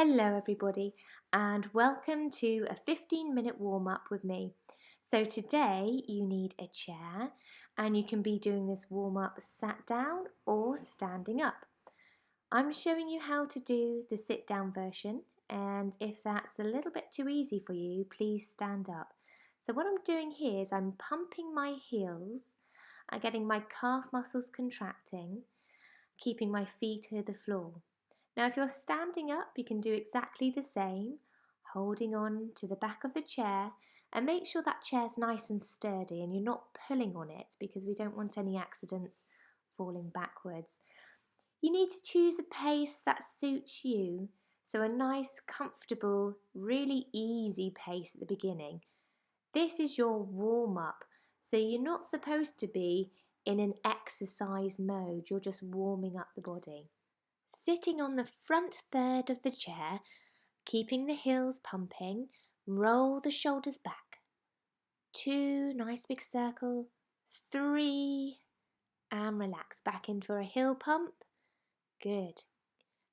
Hello everybody and welcome to a 15-minute warm-up with me. So today you need a chair and you can be doing this warm-up sat down or standing up. I'm showing you how to do the sit down version, and if that's a little bit too easy for you, please stand up. So what I'm doing here is I'm pumping my heels, getting my calf muscles contracting, keeping my feet to the floor. Now if you're standing up, you can do exactly the same, holding on to the back of the chair, and make sure that chair's nice and sturdy and you're not pulling on it because we don't want any accidents falling backwards. You need to choose a pace that suits you, so a nice, comfortable, really easy pace at the beginning. This is your warm-up, so you're not supposed to be in an exercise mode, you're just warming up the body. Sitting on the front third of the chair, keeping the heels pumping, roll the shoulders back. 2, nice big circle. 3, and relax back in for a heel pump. Good.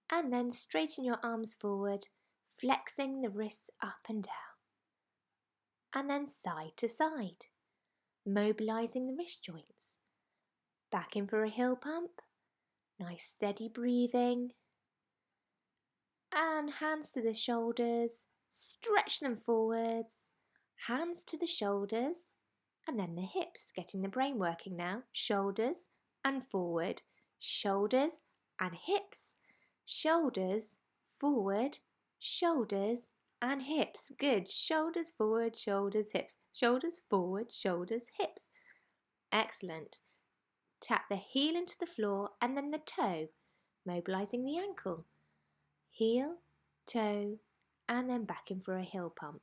And then straighten your arms forward, flexing the wrists up and down. And then side to side, mobilizing the wrist joints. Back in for a heel pump. Nice steady breathing. And hands to the shoulders, stretch them forwards, hands to the shoulders, and then the hips, getting the brain working now. Shoulders and forward, shoulders and hips, shoulders, forward, shoulders and hips. Good. Shoulders forward, shoulders, hips, shoulders forward, shoulders, hips. Excellent. Tap the heel into the floor and then the toe, mobilizing the ankle. Heel, toe, and then back in for a heel pump.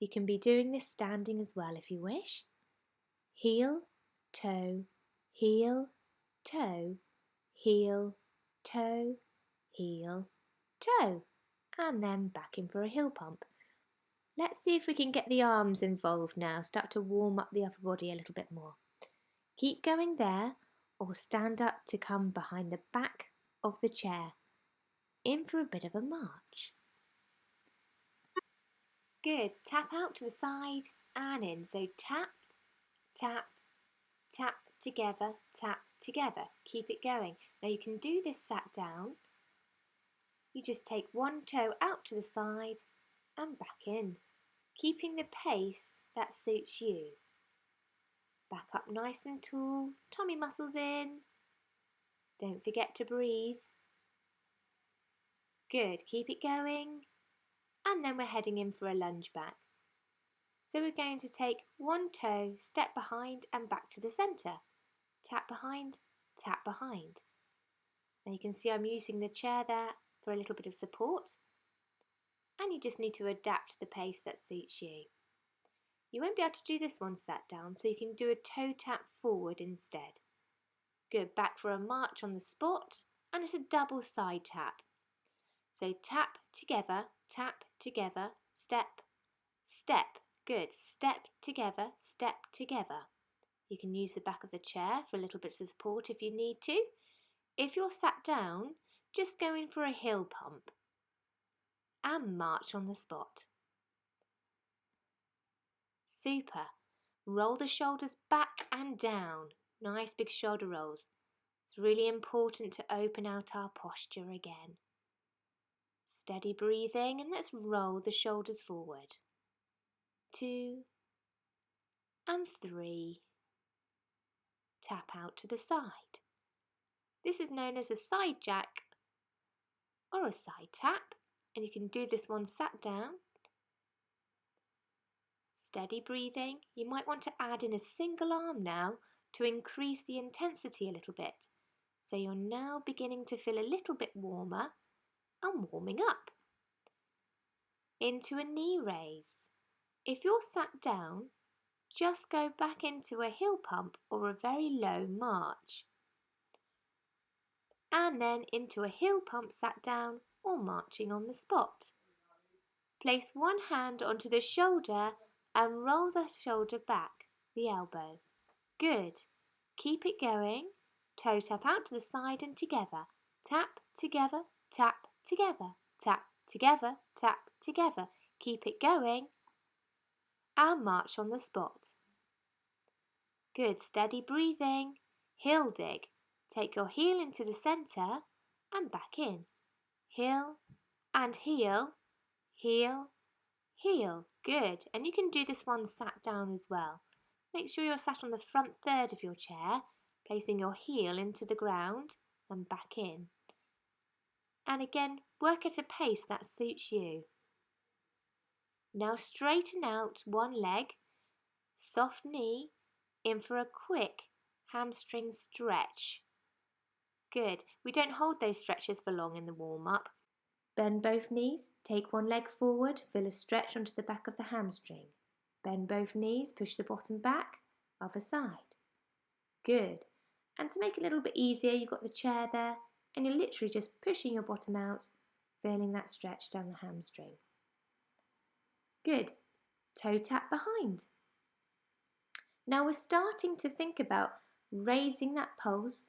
You can be doing this standing as well if you wish. Heel, toe, heel, toe, heel, toe, heel, toe, and then back in for a heel pump. Let's see if we can get the arms involved now, start to warm up the upper body a little bit more. Keep going there, or stand up to come behind the back of the chair. In for a bit of a march. Good. Tap out to the side and in. So tap, tap, tap together, tap together. Keep it going. Now you can do this sat down. You just take one toe out to the side and back in, keeping the pace that suits you. Back up nice and tall, tummy muscles in. Don't forget to breathe. Good, keep it going. And then we're heading in for a lunge back. So we're going to take one toe, step behind and back to the centre. Tap behind, tap behind. Now you can see I'm using the chair there for a little bit of support. And you just need to adapt the pace that suits you. You won't be able to do this one sat down, so you can do a toe tap forward instead. Good, back for a march on the spot, and it's a double side tap. So tap together, step, step. Good, step together, step together. You can use the back of the chair for a little bit of support if you need to. If you're sat down, just go in for a heel pump and march on the spot. Super. Roll the shoulders back and down. Nice big shoulder rolls. It's really important to open out our posture again. Steady breathing, and let's roll the shoulders forward. 2 and 3. Tap out to the side. This is known as a side jack or a side tap, and you can do this one sat down. Steady breathing. You might want to add in a single arm now to increase the intensity a little bit. So you're now beginning to feel a little bit warmer and warming up. Into a knee raise. If you're sat down, just go back into a heel pump or a very low march. And then into a heel pump sat down or marching on the spot. Place one hand onto the shoulder and roll the shoulder back, the elbow. Good. Keep it going. Toe tap out to the side and together. Tap, together, tap, together, tap, together, tap, together. Keep it going and march on the spot. Good, steady breathing. Heel dig. Take your heel into the centre and back in. Heel and heel, heel, heel. Good. And you can do this one sat down as well. Make sure you're sat on the front third of your chair, placing your heel into the ground and back in. And again, work at a pace that suits you. Now straighten out one leg, soft knee, in for a quick hamstring stretch. Good. We don't hold those stretches for long in the warm-up. Bend both knees, take one leg forward, feel a stretch onto the back of the hamstring. Bend both knees, push the bottom back, other side. Good. And to make it a little bit easier, you've got the chair there and you're literally just pushing your bottom out, feeling that stretch down the hamstring. Good. Toe tap behind. Now we're starting to think about raising that pulse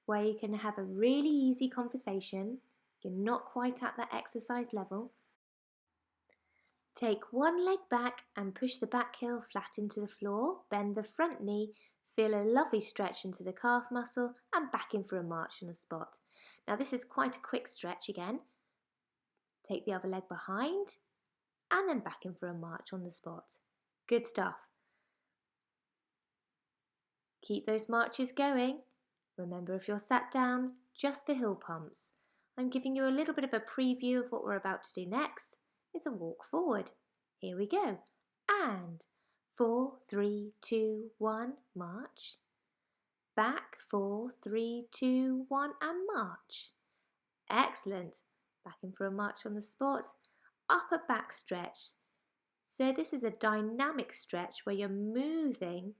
where you can have a really easy conversation. You're not quite at that exercise level. Take one leg back and push the back heel flat into the floor. Bend the front knee, feel a lovely stretch into the calf muscle and back in for a march on the spot. Now this is quite a quick stretch again. Take the other leg behind and then back in for a march on the spot. Good stuff. Keep those marches going. Remember, if you're sat down, just for hill pumps. I'm giving you a little bit of a preview of what we're about to do next. It's a walk forward. Here we go. And 4, 3, 2, 1, march. Back, 4, 3, 2, 1, and march. Excellent. Back in for a march on the spot. Upper back stretch. So this is a dynamic stretch where you're moving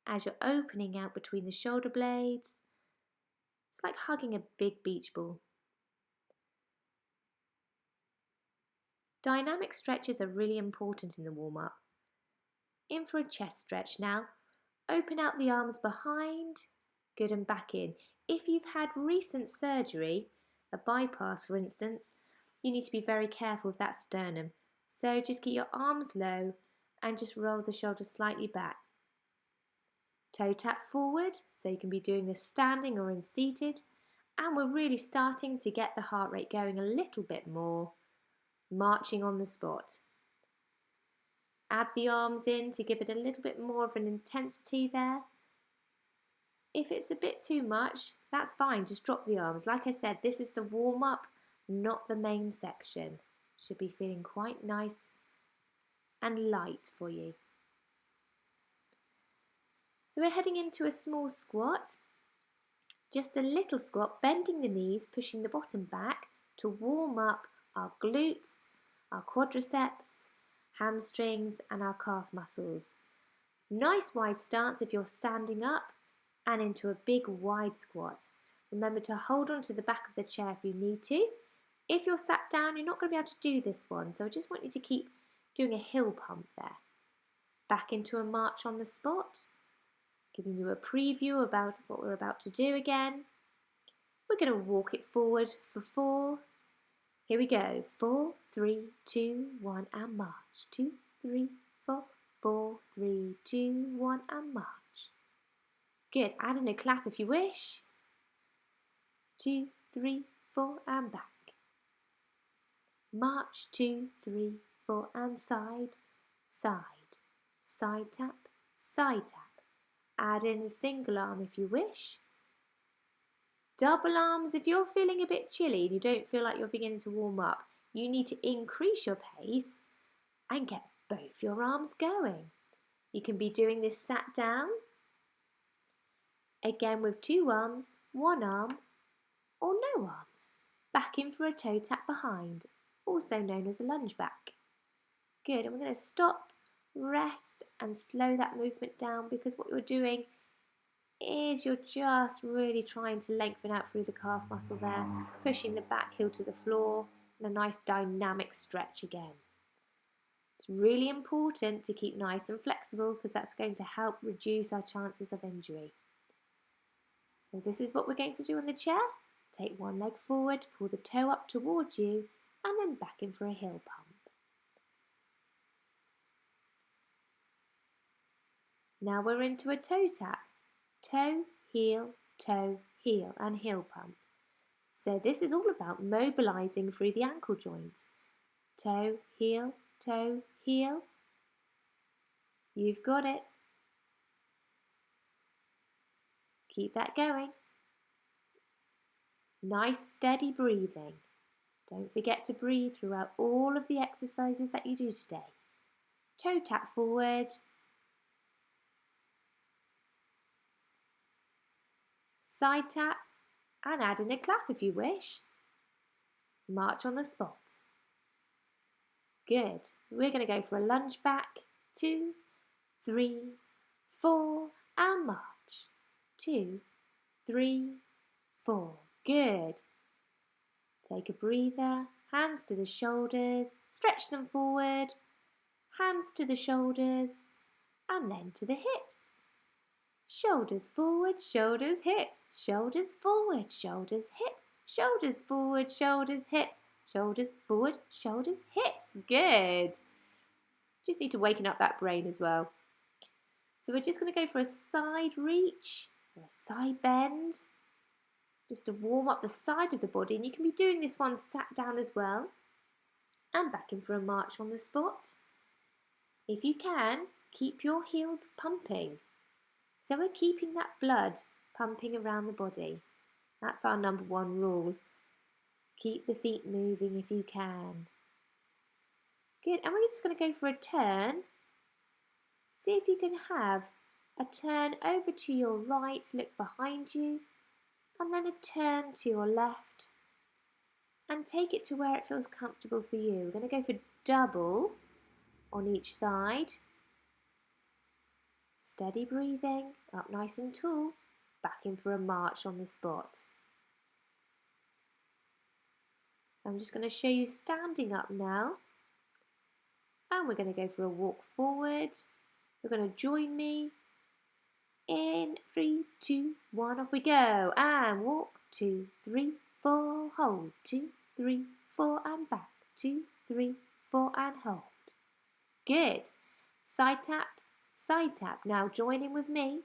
as you're opening out between the shoulder blades. It's like hugging a big beach ball. Dynamic stretches are really important in the warm-up. In for a chest stretch now. Open out the arms behind. Good, and back in. If you've had recent surgery, a bypass for instance, you need to be very careful with that sternum. So just keep your arms low and just roll the shoulders slightly back. Toe tap forward, so you can be doing this standing or in seated. And we're really starting to get the heart rate going a little bit more. Marching on the spot. Add the arms in to give it a little bit more of an intensity there. If it's a bit too much, that's fine, just drop the arms. Like I said, this is the warm-up, not the main section. Should be feeling quite nice and light for you. So we're heading into a small squat. Just a little squat, bending the knees, pushing the bottom back to warm up our glutes, our quadriceps, hamstrings and our calf muscles. Nice wide stance if you're standing up and into a big wide squat. Remember to hold on to the back of the chair if you need to. If you're sat down, you're not going to be able to do this one, so I just want you to keep doing a hill pump there. Back into a march on the spot, giving you a preview about what we're about to do again. We're going to walk it forward for 4. Here we go. 4, 3, 2, 1 and march. 2, 3, 4. 4, 3, 2, 1 and march. Good. Add in a clap if you wish. 2, 3, 4 and back. March 2, 3, 4 and side, side. Side tap, side tap. Add in a single arm if you wish. Double arms if you're feeling a bit chilly and you don't feel like you're beginning to warm up. You need to increase your pace and get both your arms going. You can be doing this sat down, again with 2 arms, 1 arm or no arms. Back in for a toe tap behind, also known as a lunge back. Good, and we're going to stop, rest and slow that movement down because what you're doing is you're just really trying to lengthen out through the calf muscle there, pushing the back heel to the floor and a nice dynamic stretch again. It's really important to keep nice and flexible because that's going to help reduce our chances of injury. So this is what we're going to do on the chair. Take one leg forward, pull the toe up towards you, and then back in for a heel pump. Now we're into a toe tap. Toe, heel, and heel pump. So this is all about mobilising through the ankle joint. Toe, heel, toe, heel. You've got it. Keep that going. Nice steady breathing. Don't forget to breathe throughout all of the exercises that you do today. Toe tap forward. Side tap and add in a clap if you wish. March on the spot. Good. We're going to go for a lunge back. 2, 3, 4 and march. 2, 3, 4. Good. Take a breather. Hands to the shoulders. Stretch them forward. Hands to the shoulders and then to the hips. Shoulders forward, shoulders, hips. Shoulders forward, shoulders, hips. Shoulders forward, shoulders, hips. Shoulders forward, shoulders, hips. Good. Just need to waken up that brain as well. So we're just going to go for a side reach or a side bend, just to warm up the side of the body. And you can be doing this one sat down as well. And back in for a march on the spot. If you can, keep your heels pumping. So we're keeping that blood pumping around the body. That's our number one rule. Keep the feet moving if you can. Good, and we're just going to go for a turn. See if you can have a turn over to your right, look behind you, and then a turn to your left. And take it to where it feels comfortable for you. We're going to go for double on each side. Steady breathing, up nice and tall, back in for a march on the spot. So I'm just going to show you standing up now. And we're going to go for a walk forward. You're going to join me. In 3, 2, 1, off we go. And walk, 2, 3, 4, hold, 2, 3, 4 and back, 2, 3, 4 and hold. Good. Side tap, side tap. Now join in with me.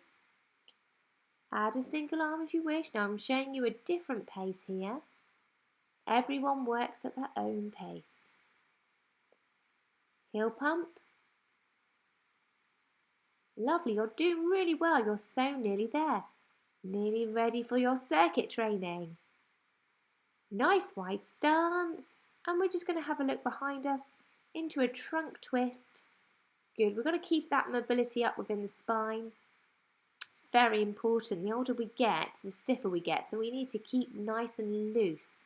Add a single arm if you wish. Now I'm showing you a different pace here. Everyone works at their own pace. Heel pump. Lovely, you're doing really well. You're so nearly there. Nearly ready for your circuit training. Nice wide stance. And we're just going to have a look behind us into a trunk twist. Good, we've got to keep that mobility up within the spine. It's very important. The older we get, the stiffer we get. So we need to keep nice and loose.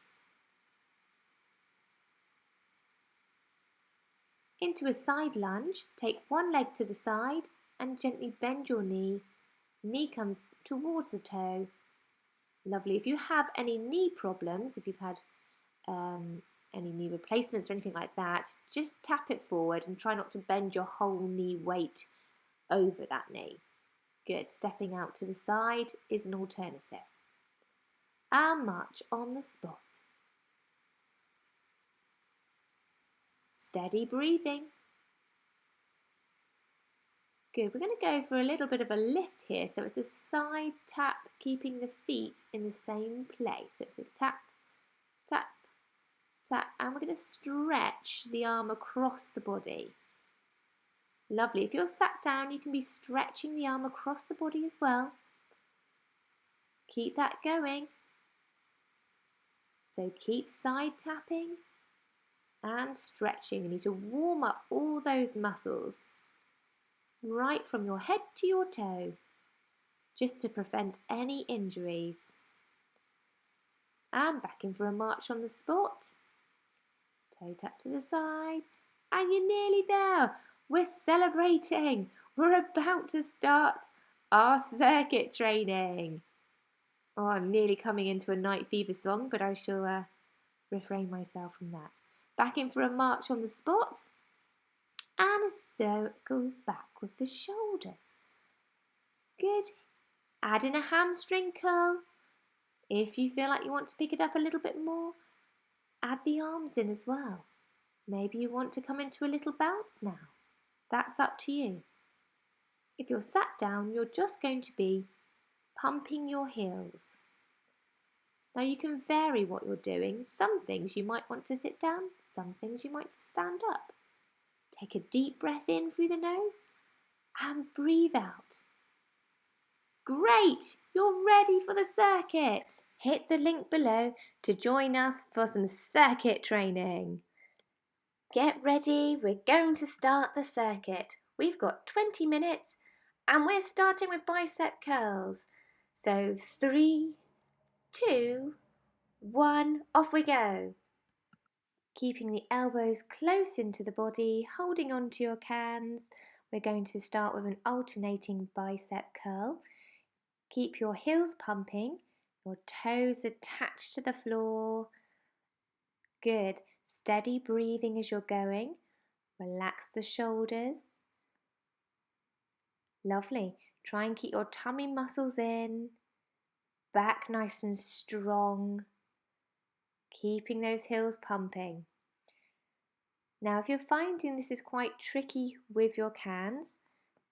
Into a side lunge. Take one leg to the side and gently bend your knee. Knee comes towards the toe. Lovely. If you have any knee problems, if you've had any knee replacements or anything like that, just tap it forward and try not to bend your whole knee weight over that knee. Good. Stepping out to the side is an alternative. And march on the spot. Steady breathing. Good, we're going to go for a little bit of a lift here. So it's a side tap, keeping the feet in the same place. So it's a tap, tap, tap. And we're going to stretch the arm across the body. Lovely. If you're sat down, you can be stretching the arm across the body as well. Keep that going. So keep side tapping and stretching. You need to warm up all those muscles. Right from your head to your toe, just to prevent any injuries. And back in for a march on the spot. Toe tap to the side, and you're nearly there. We're celebrating. We're about to start our circuit training. Oh, I'm nearly coming into a night fever song, but I shall refrain myself from that. Back in for a march on the spot. And a circle back with the shoulders. Good. Add in a hamstring curl. If you feel like you want to pick it up a little bit more, add the arms in as well. Maybe you want to come into a little bounce now. That's up to you. If you're sat down, you're just going to be pumping your heels. Now you can vary what you're doing. Some things you might want to sit down, some things you might stand up. Take a deep breath in through the nose and breathe out. Great! You're ready for the circuit. Hit the link below to join us for some circuit training. Get ready, we're going to start the circuit. We've got 20 minutes and we're starting with bicep curls. So 3, 2, 1, off we go. Keeping the elbows close into the body, holding onto your cans. We're going to start with an alternating bicep curl. Keep your heels pumping, your toes attached to the floor. Good. Steady breathing as you're going. Relax the shoulders. Lovely. Try and keep your tummy muscles in. Back nice and strong. Keeping those heels pumping. Now, if you're finding this is quite tricky with your cans,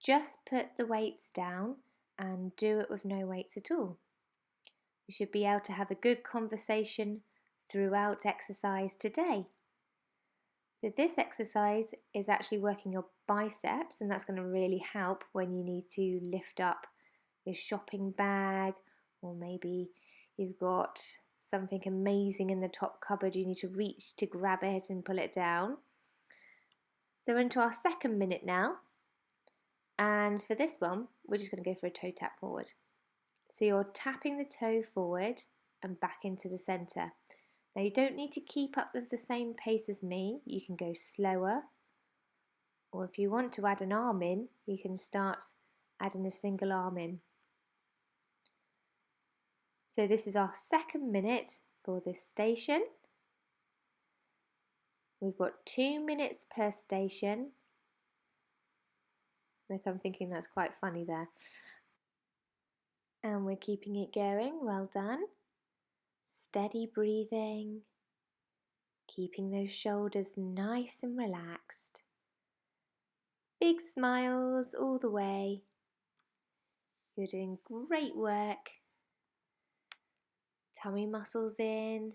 just put the weights down and do it with no weights at all. You should be able to have a good conversation throughout exercise today. So this exercise is actually working your biceps, and that's going to really help when you need to lift up your shopping bag, or maybe you've got something amazing in the top cupboard, you need to reach to grab it and pull it down. So we're into our second minute now, and for this one we're just going to go for a toe tap forward. So you're tapping the toe forward and back into the centre. Now you don't need to keep up with the same pace as me, you can go slower, or if you want to add an arm in, you can start adding a single arm in. So this is our second minute for this station. We've got 2 minutes per station. Look, I'm thinking that's quite funny there. And we're keeping it going, well done. Steady breathing. Keeping those shoulders nice and relaxed. Big smiles all the way. You're doing great work. Tummy muscles in,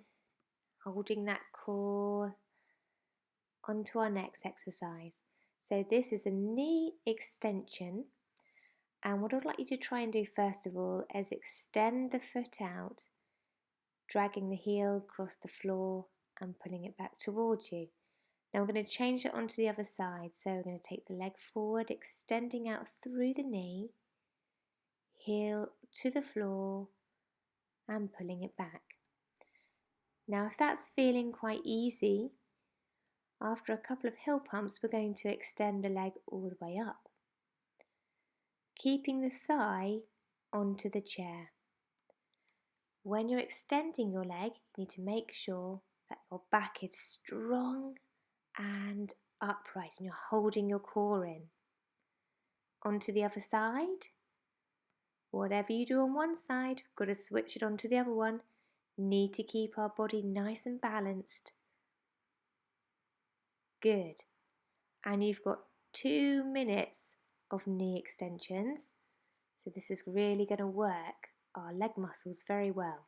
holding that core. On to our next exercise. So this is a knee extension. And what I'd like you to try and do first of all is extend the foot out, dragging the heel across the floor and pulling it back towards you. Now we're going to change it onto the other side. So we're going to take the leg forward, extending out through the knee, heel to the floor and pulling it back. Now if that's feeling quite easy, after a couple of heel pumps we're going to extend the leg all the way up, keeping the thigh onto the chair. When you're extending your leg, you need to make sure that your back is strong and upright and you're holding your core in. Onto the other side. Whatever you do on one side, we've got to switch it onto the other one. Need to keep our body nice and balanced. Good. And you've got 2 minutes of knee extensions. So this is really going to work our leg muscles very well.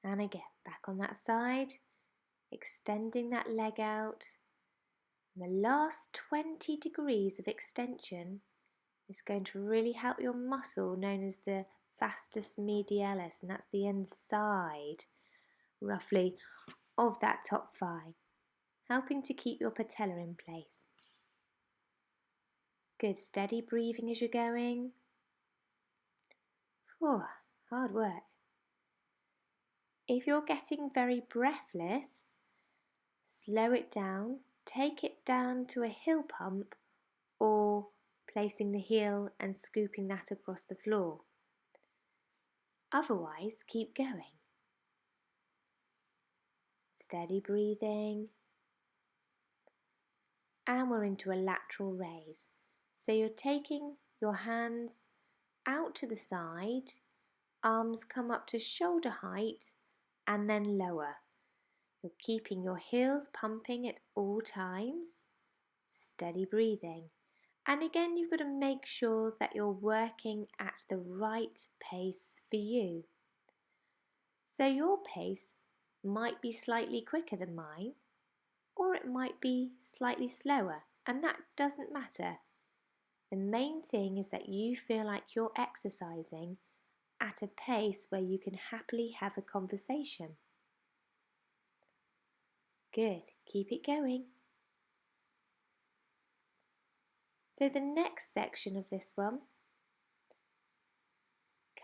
And again, back on that side, extending that leg out. And the last 20 degrees of extension is going to really help your muscle known as the vastus medialis, and that's the inside, roughly, of that top thigh, helping to keep your patella in place. Good, steady breathing as you're going. Whew, hard work. If you're getting very breathless, slow it down, take it down to a heel pump or placing the heel and scooping that across the floor. Otherwise, keep going. Steady breathing. And we're into a lateral raise. So you're taking your hands out to the side Arms come up to shoulder height and then lower. You're keeping your heels pumping at all times. Steady breathing. And again, you've got to make sure that you're working at the right pace for you. So your pace might be slightly quicker than mine, or it might be slightly slower, and that doesn't matter. The main thing is that you feel like you're exercising at a pace where you can happily have a conversation. Good, keep it going. So the next section of this one,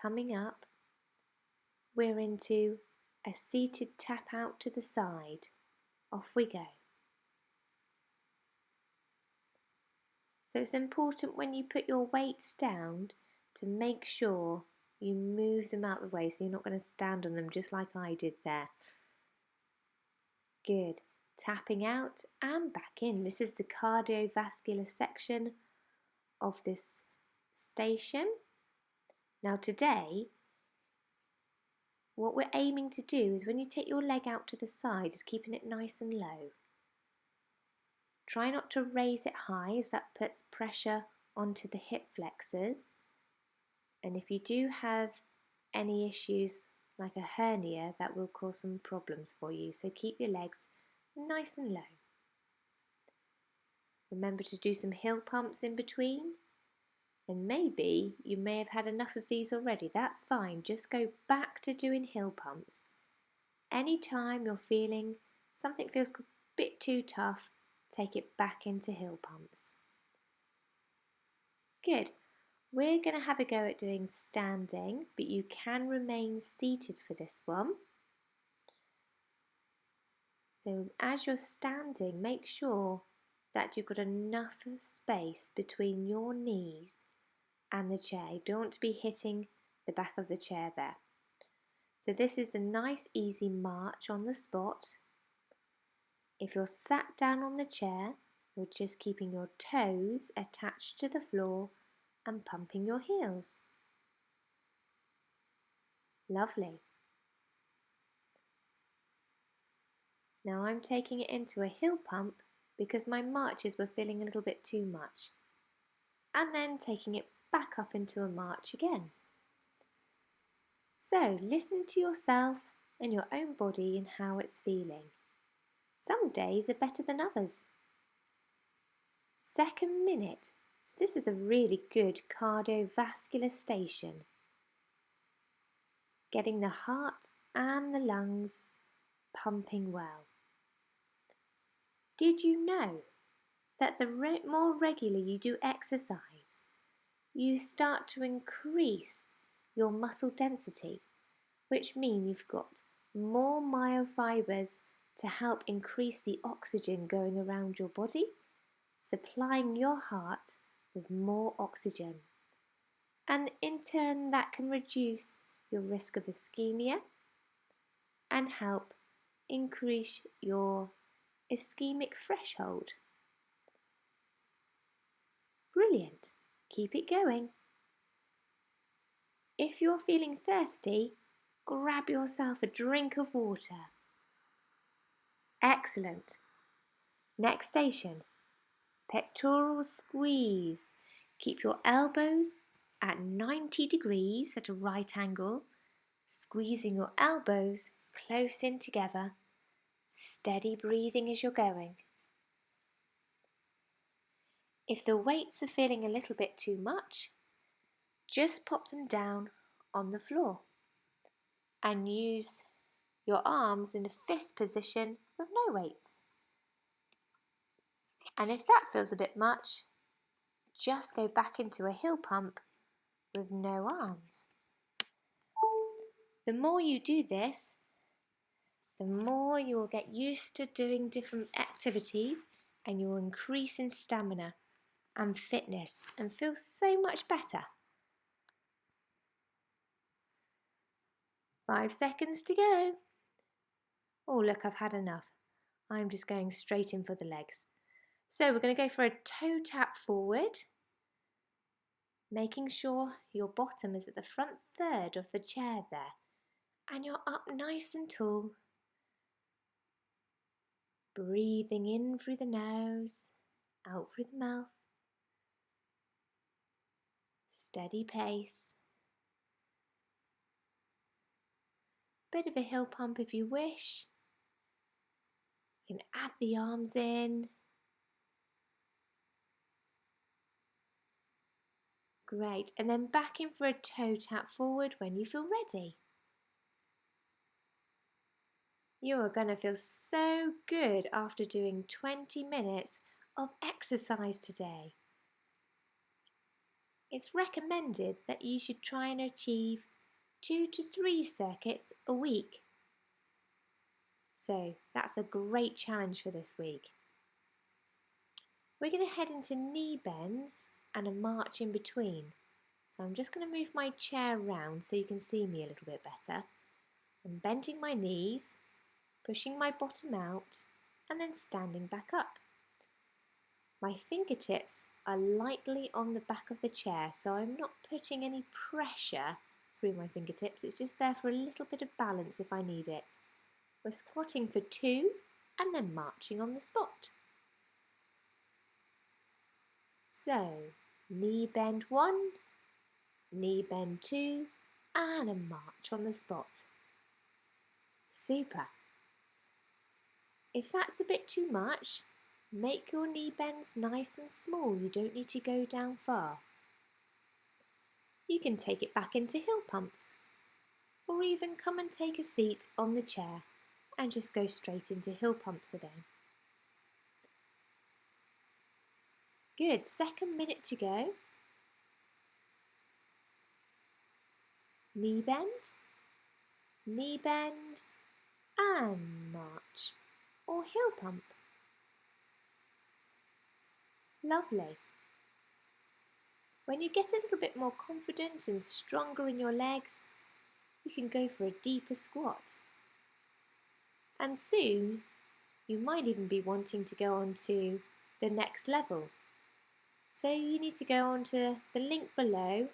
coming up, we're into a seated tap out to the side. Off we go. So it's important when you put your weights down to make sure you move them out of the way so you're not going to stand on them just like I did there. Good. Tapping out and back in. This is the cardiovascular section of this station. Now today, what we're aiming to do is when you take your leg out to the side, is keeping it nice and low. Try not to raise it high as that puts pressure onto the hip flexors. And if you do have any issues like a hernia, that will cause some problems for you. So keep your legs nice and low. Remember to do some heel pumps in between. And maybe you may have had enough of these already. That's fine. Just go back to doing heel pumps. Anytime you're feeling something feels a bit too tough, take it back into heel pumps. Good. We're going to have a go at doing standing, but you can remain seated for this one. So as you're standing, make sure that you've got enough space between your knees and the chair. You don't want to be hitting the back of the chair there. So this is a nice easy march on the spot. If you're sat down on the chair, you're just keeping your toes attached to the floor and pumping your heels. Lovely. Now I'm taking it into a heel pump because my marches were feeling a little bit too much. And then taking it back up into a march again. So listen to yourself and your own body and how it's feeling. Some days are better than others. Second minute. So this is a really good cardiovascular station. Getting the heart and the lungs pumping well. Did you know that the more regular you do exercise, you start to increase your muscle density, which means you've got more myofibers to help increase the oxygen going around your body, supplying your heart with more oxygen. And in turn, that can reduce your risk of ischemia and help increase your ischemic threshold. Brilliant. Keep it going. If you're feeling thirsty, grab yourself a drink of water. Excellent. Next station, pectoral squeeze. Keep your elbows at 90 degrees at a right angle, squeezing your elbows close in together. Steady breathing as you're going. If the weights are feeling a little bit too much, just pop them down on the floor and use your arms in a fist position with no weights. And if that feels a bit much, just go back into a heel pump with no arms. The more you do this, the more you will get used to doing different activities and you will increase in stamina and fitness and feel so much better. 5 seconds to go. Oh look, I've had enough. I'm just going straight in for the legs. So we're going to go for a toe tap forward. making sure your bottom is at the front third of the chair there, and you're up nice and tall. Breathing in through the nose, out through the mouth. Steady pace. Bit of a heel pump if you wish. You can add the arms in. Great, and then back in for a toe tap forward when you feel ready. You are going to feel so good after doing 20 minutes of exercise today. It's recommended that you should try and achieve 2 to 3 circuits a week. So that's a great challenge for this week. We're going to head into knee bends and a march in between. So I'm just going to move my chair around so you can see me a little bit better. I'm bending my knees, pushing my bottom out, and then standing back up. My fingertips are lightly on the back of the chair, so I'm not putting any pressure through my fingertips. It's just there for a little bit of balance if I need it. We're squatting for 2 and then marching on the spot. So, knee bend 1, knee bend 2, and a march on the spot. Super. If that's a bit too much, make your knee bends nice and small. You don't need to go down far. You can take it back into heel pumps, or even come and take a seat on the chair and just go straight into heel pumps again. Good, second minute to go. Knee bend, and march, or heel pump. Lovely. When you get a little bit more confident and stronger in your legs, you can go for a deeper squat. And soon, you might even be wanting to go on to the next level. So you need to go on to the link below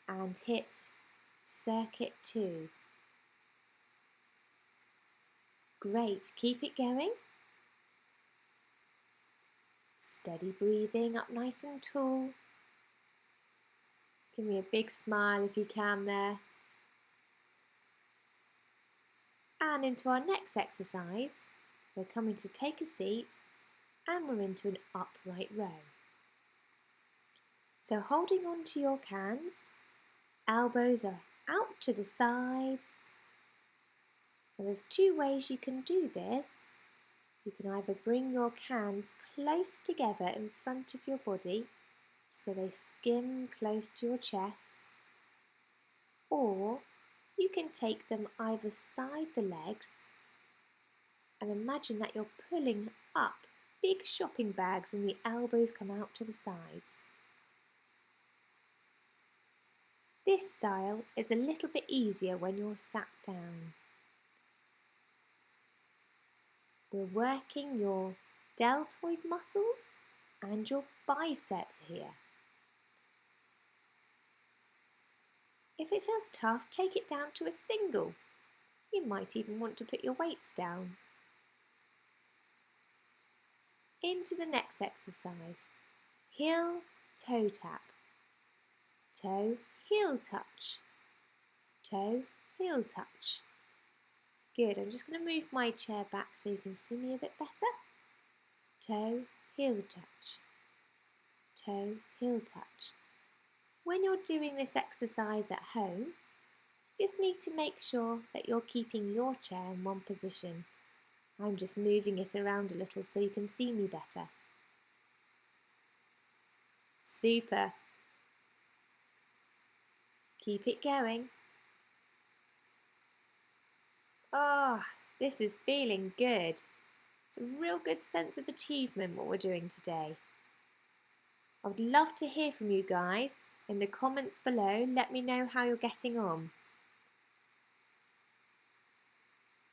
and hit Circuit 2. Great, keep it going. Steady breathing, up nice and tall. Give me a big smile if you can there. And into our next exercise, we're coming to take a seat and we're into an upright row. So holding on to your cans, elbows are out to the sides. And there's 2 ways you can do this. You can either bring your cans close together in front of your body so they skim close to your chest, or you can take them either side the legs and imagine that you're pulling up big shopping bags and the elbows come out to the sides. This style is a little bit easier when you're sat down. We're working your deltoid muscles and your biceps here. If it feels tough, take it down to a single. You might even want to put your weights down. Into the next exercise. Heel, toe tap. Toe, heel touch. Toe, heel touch. Good, I'm just going to move my chair back so you can see me a bit better. Toe, heel touch. Toe, heel touch. When you're doing this exercise at home, you just need to make sure that you're keeping your chair in one position. I'm just moving it around a little so you can see me better. Super. Keep it going. Ah, this is feeling good. It's a real good sense of achievement what we're doing today. I would love to hear from you guys. In the comments below, let me know how you're getting on.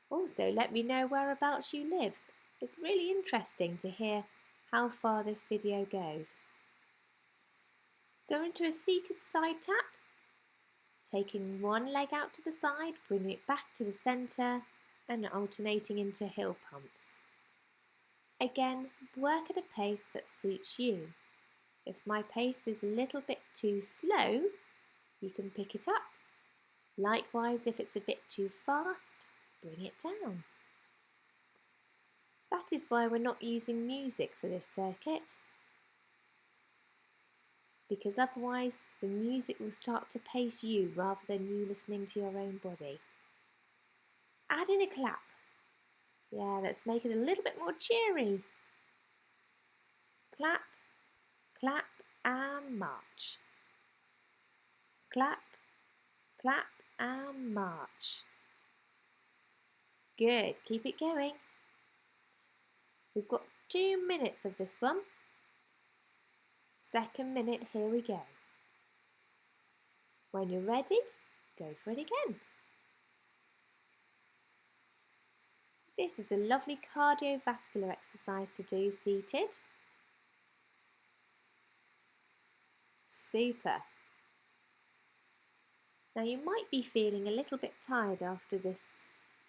Also, let me know whereabouts you live. It's really interesting to hear how far this video goes. So into a seated side tap, taking one leg out to the side, bringing it back to the centre and alternating into heel pumps. Again, work at a pace that suits you. If my pace is a little bit too slow, you can pick it up. Likewise, if it's a bit too fast, bring it down. That is why we're not using music for this circuit, because otherwise the music will start to pace you rather than you listening to your own body. Add in a clap. Yeah, let's make it a little bit more cheery. Clap, clap and march. Clap, clap and march. Good, keep it going. We've got 2 minutes of this one. Second minute, here we go. When you're ready, go for it again. This is a lovely cardiovascular exercise to do seated. Super. Now you might be feeling a little bit tired after this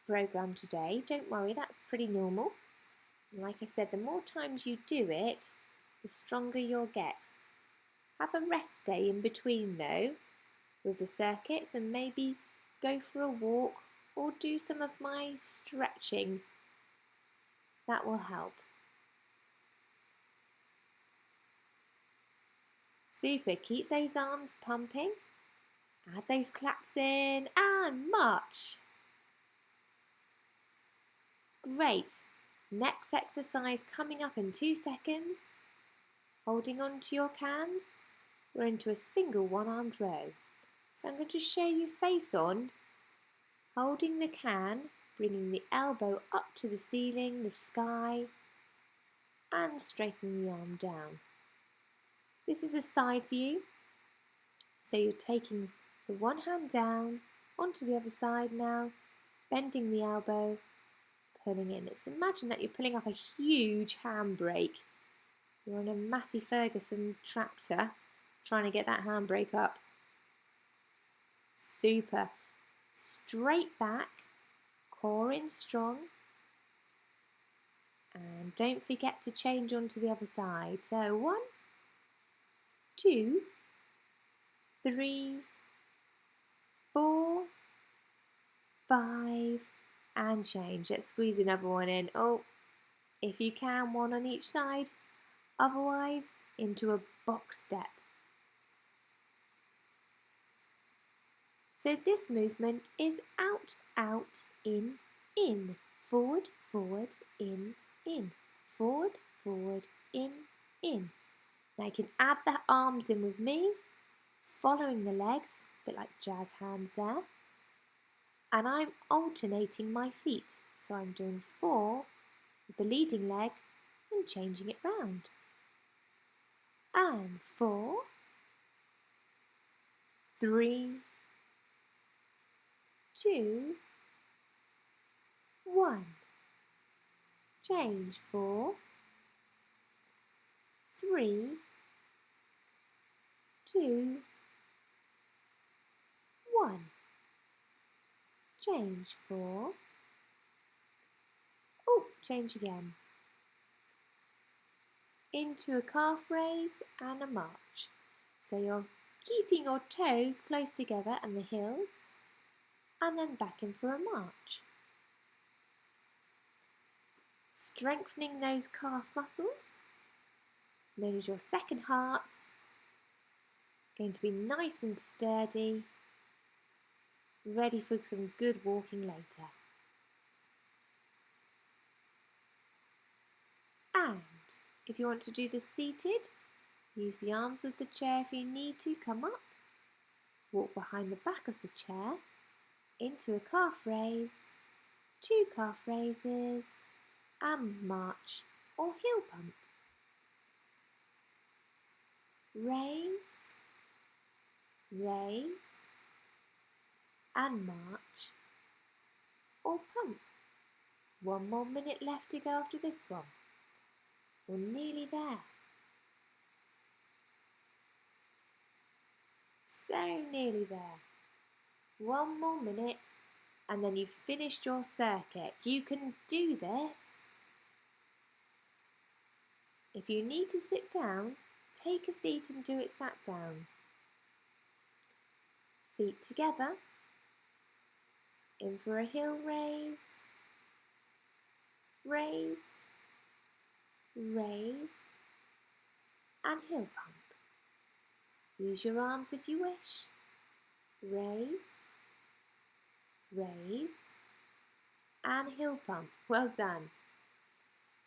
program today. Don't worry, that's pretty normal. Like I said, the more times you do it, the stronger you'll get. Have a rest day in between though with the circuits and maybe go for a walk or do some of my stretching. That will help. Super, keep those arms pumping. Add those claps in and march. Great. Next exercise coming up in 2 seconds. Holding on to your cans, we're into a single one-armed row. So I'm going to show you face on, holding the can, bringing the elbow up to the ceiling, the sky, and straightening the arm down. This is a side view, so you're taking the one hand down onto the other side now, bending the elbow, pulling in. It's imagine that you're pulling up a huge handbrake. You're on a Massey Ferguson tractor trying to get that handbrake up. Super. Straight back, core in strong. And don't forget to change onto the other side. So 1, 2, 3, 4, 5, and change. Let's squeeze another one in. Oh, if you can, one on each side. Otherwise, into a box step. So this movement is out, out, in, forward, forward, in, forward, forward, in. Now you can add the arms in with me, following the legs, a bit like jazz hands there. And I'm alternating my feet. So I'm doing 4 with the leading leg and changing it round. And 4, 3, 2, 1. Change 4, 3, 2, 1. Change 4. Oh, change again. Into a calf raise and a march. So you're keeping your toes close together and the heels, and then back in for a march. Strengthening those calf muscles, known as your second hearts. Going to be nice and sturdy, ready for some good walking later. And if you want to do this seated, use the arms of the chair if you need to. Come up, walk behind the back of the chair, into a calf raise, 2 calf raises, and march or heel pump. Raise, raise, and march or pump. 1 more minute left to go after this one. We're nearly there. So nearly there. One more minute and then you've finished your circuit. You can do this. If you need to sit down, take a seat and do it sat down. Feet together. In for a heel raise. Raise. Raise. And heel pump. Use your arms if you wish. Raise. Raise. And heel pump. Well done.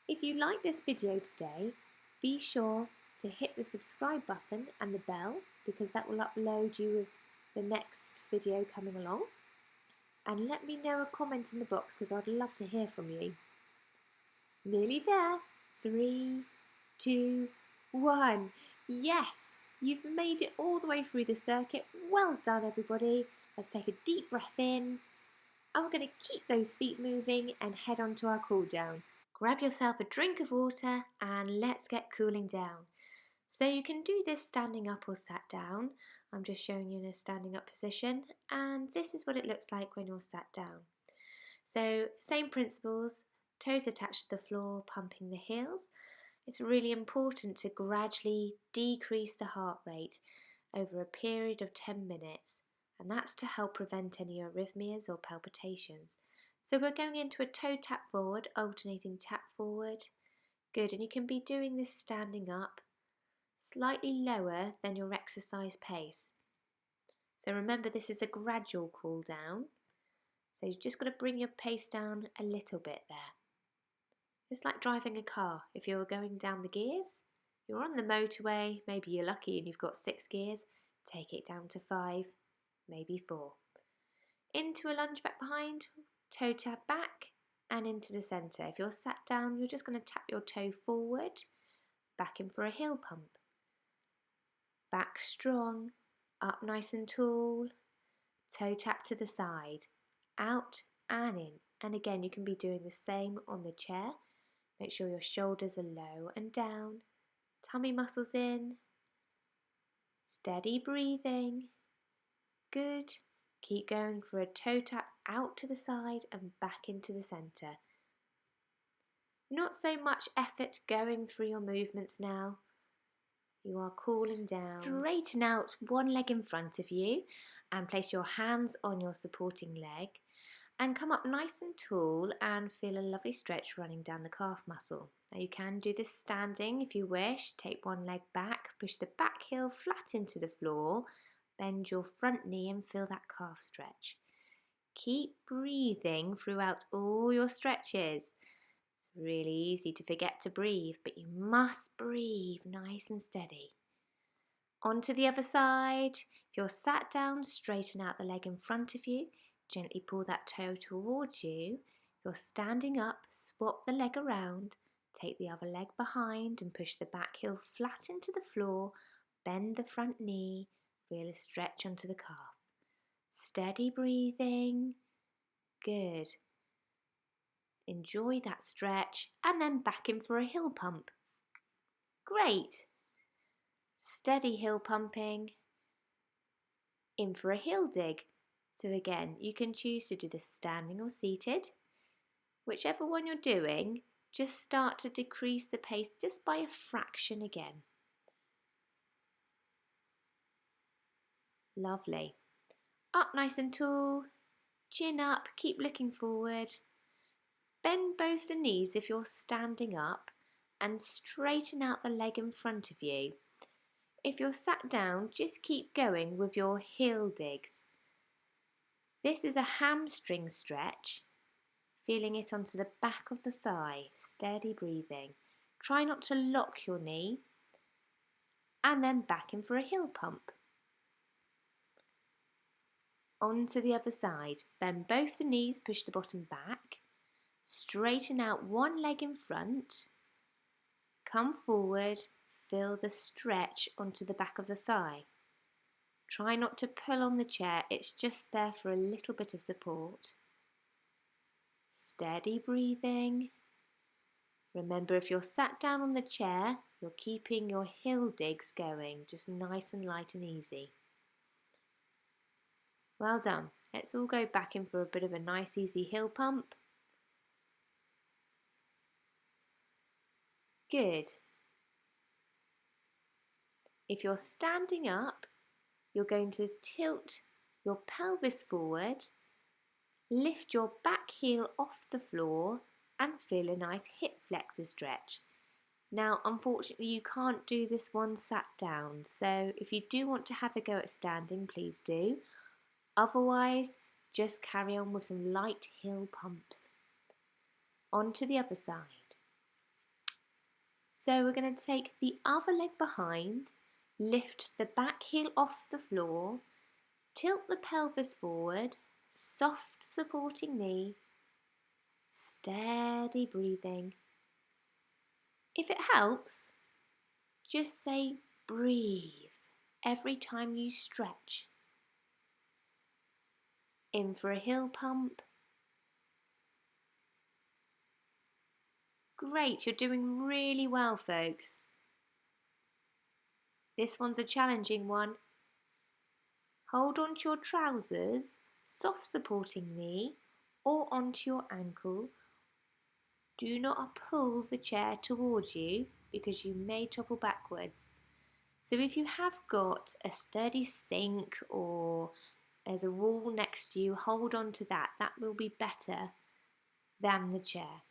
If you like this video today, be sure to hit the subscribe button and the bell because that will upload you with the next video coming along. And let me know a comment in the box because I'd love to hear from you. Nearly there. 3, 2, 1. Yes, you've made it all the way through the circuit. Well done, everybody. Let's take a deep breath in. And we're going to keep those feet moving and head on to our cool down. Grab yourself a drink of water and let's get cooling down. So you can do this standing up or sat down. I'm just showing you in a standing up position and this is what it looks like when you're sat down. So same principles, toes attached to the floor, pumping the heels. It's really important to gradually decrease the heart rate over a period of 10 minutes and that's to help prevent any arrhythmias or palpitations. So we're going into a toe tap forward, alternating tap forward. Good, and you can be doing this standing up, slightly lower than your exercise pace. So remember this is a gradual cool down. So you've just got to bring your pace down a little bit there. It's like driving a car. If you're going down the gears, you're on the motorway, maybe you're lucky and you've got 6 gears, take it down to 5, maybe 4. Into a lunge back behind, toe tap back and into the centre. If you're sat down, you're just going to tap your toe forward, back in for a heel pump. Back strong, up nice and tall, toe tap to the side, out and in. And again, you can be doing the same on the chair. Make sure your shoulders are low and down, tummy muscles in, steady breathing. Good. Keep going for a toe tap out to the side and back into the centre. Not so much effort going through your movements now. You are cooling down. Straighten out one leg in front of you and place your hands on your supporting leg and come up nice and tall and feel a lovely stretch running down the calf muscle. Now you can do this standing if you wish. Take one leg back, push the back heel flat into the floor. Bend your front knee and feel that calf stretch. Keep breathing throughout all your stretches. It's really easy to forget to breathe, but you must breathe nice and steady. On to the other side. If you're sat down, straighten out the leg in front of you. Gently pull that toe towards you. If you're standing up, swap the leg around. Take the other leg behind and push the back heel flat into the floor. Bend the front knee. Feel a stretch onto the calf. Steady breathing. Good. Enjoy that stretch and then back in for a heel pump. Great. Steady heel pumping. In for a heel dig. So again, you can choose to do this standing or seated. Whichever one you're doing, just start to decrease the pace just by a fraction again. Lovely. Up nice and tall, chin up, keep looking forward. Bend both the knees if you're standing up and straighten out the leg in front of you. If you're sat down, just keep going with your heel digs. This is a hamstring stretch, feeling it onto the back of the thigh, steady breathing. Try not to lock your knee and then back in for a heel pump. On to the other side. Bend both the knees, push the bottom back. Straighten out one leg in front. Come forward, feel the stretch onto the back of the thigh. Try not to pull on the chair, it's just there for a little bit of support. Steady breathing. Remember, if you're sat down on the chair, you're keeping your heel digs going, just nice and light and easy. Well done. Let's all go back in for a bit of a nice easy heel pump. Good. If you're standing up, you're going to tilt your pelvis forward, lift your back heel off the floor and feel a nice hip flexor stretch. Now, unfortunately, you can't do this one sat down, so if you do want to have a go at standing, please do. Otherwise, just carry on with some light heel pumps. On to the other side. So we're going to take the other leg behind, lift the back heel off the floor, tilt the pelvis forward, soft supporting knee, steady breathing. If it helps, just say breathe every time you stretch. In for a heel pump. Great, you're doing really well, folks. This one's a challenging one. Hold on to your trousers, soft supporting knee, or onto your ankle. Do not pull the chair towards you because you may topple backwards. So if you have got a sturdy sink or there's a wall next to you, hold on to that. That will be better than the chair.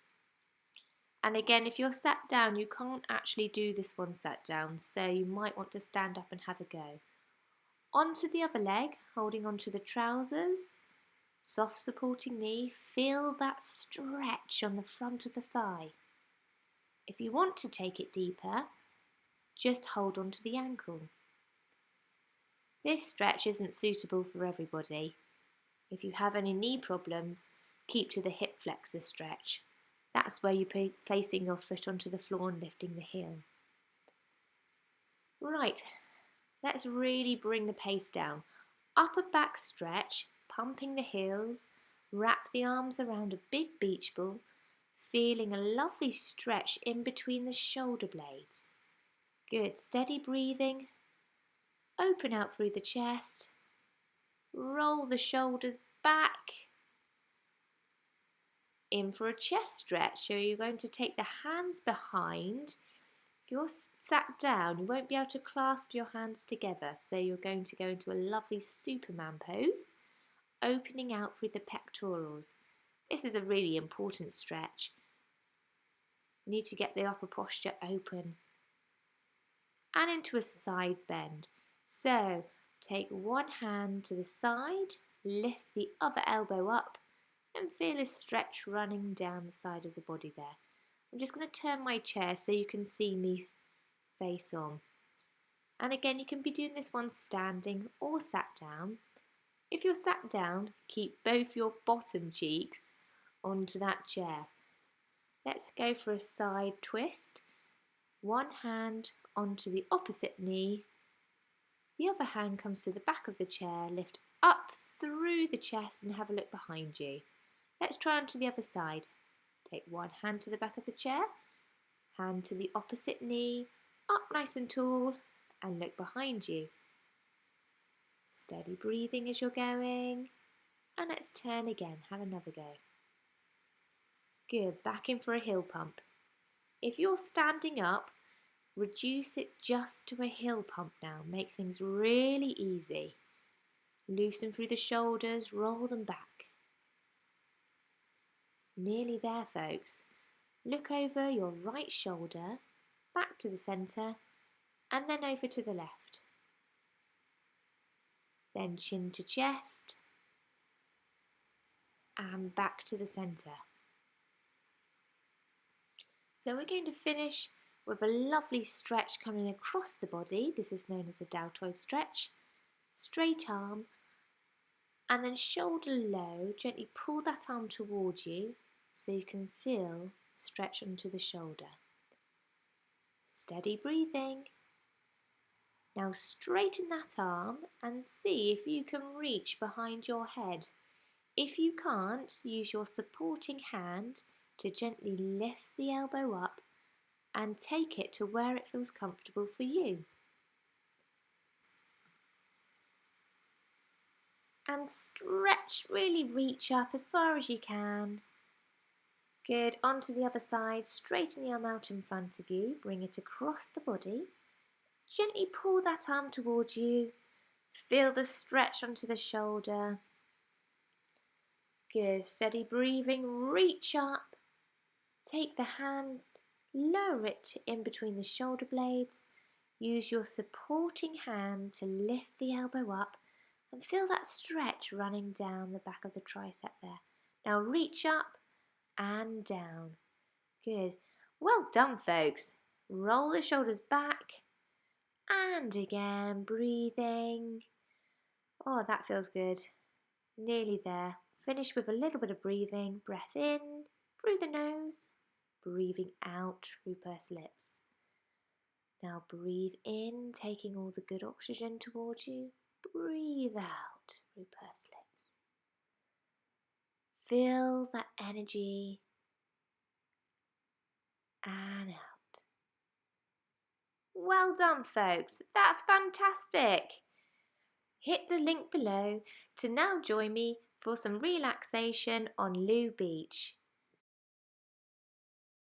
And again, if you're sat down, you can't actually do this one sat down, so you might want to stand up and have a go. Onto the other leg, holding onto the trousers, soft supporting knee, feel that stretch on the front of the thigh. If you want to take it deeper, just hold onto the ankle. This stretch isn't suitable for everybody. If you have any knee problems, keep to the hip flexor stretch. That's where you're placing your foot onto the floor and lifting the heel. Right, let's really bring the pace down. Upper back stretch, pumping the heels, wrap the arms around a big beach ball, feeling a lovely stretch in between the shoulder blades. Good, steady breathing. Open out through the chest. Roll the shoulders back. In for a chest stretch, so you're going to take the hands behind. If you're sat down, you won't be able to clasp your hands together, so you're going to go into a lovely Superman pose, opening out through the pectorals. This is a really important stretch. You need to get the upper posture open. And into a side bend. So take one hand to the side, lift the other elbow up, and feel a stretch running down the side of the body there. I'm just going to turn my chair so you can see me face on. And again, you can be doing this one standing or sat down. If you're sat down, keep both your bottom cheeks onto that chair. Let's go for a side twist. One hand onto the opposite knee. The other hand comes to the back of the chair, lift up through the chest and have a look behind you. Let's try onto the other side. Take one hand to the back of the chair, hand to the opposite knee, up nice and tall, and look behind you. Steady breathing as you're going, and let's turn again, have another go. Good, back in for a heel pump. If you're standing up, reduce it just to a heel pump now. Make things really easy. Loosen through the shoulders, roll them back. Nearly there, folks. Look over your right shoulder, back to the centre, and then over to the left. Then chin to chest, and back to the centre. So we're going to finish with a lovely stretch coming across the body. This is known as a deltoid stretch. Straight arm, and then shoulder low, gently pull that arm towards you so you can feel stretch onto the shoulder. Steady breathing. Now straighten that arm and see if you can reach behind your head. If you can't, use your supporting hand to gently lift the elbow up and take it to where it feels comfortable for you. and stretch, really reach up as far as you can. Good, onto the other side, straighten the arm out in front of you, bring it across the body. Gently pull that arm towards you, feel the stretch onto the shoulder. Good, steady breathing, reach up, take the hand, lower it in between the shoulder blades, use your supporting hand to lift the elbow up and feel that stretch running down the back of the tricep there. Now reach up and down. Good. Well done, folks. Roll the shoulders back and again, breathing. Oh, that feels good. Nearly there. Finish with a little bit of breathing. Breath in through the nose, breathing out through pursed lips. Now breathe in, taking all the good oxygen towards you. Breathe out through pursed lips. Feel that energy and out. Well done, folks. That's fantastic. Hit the link below to now join me for some relaxation on Loo Beach.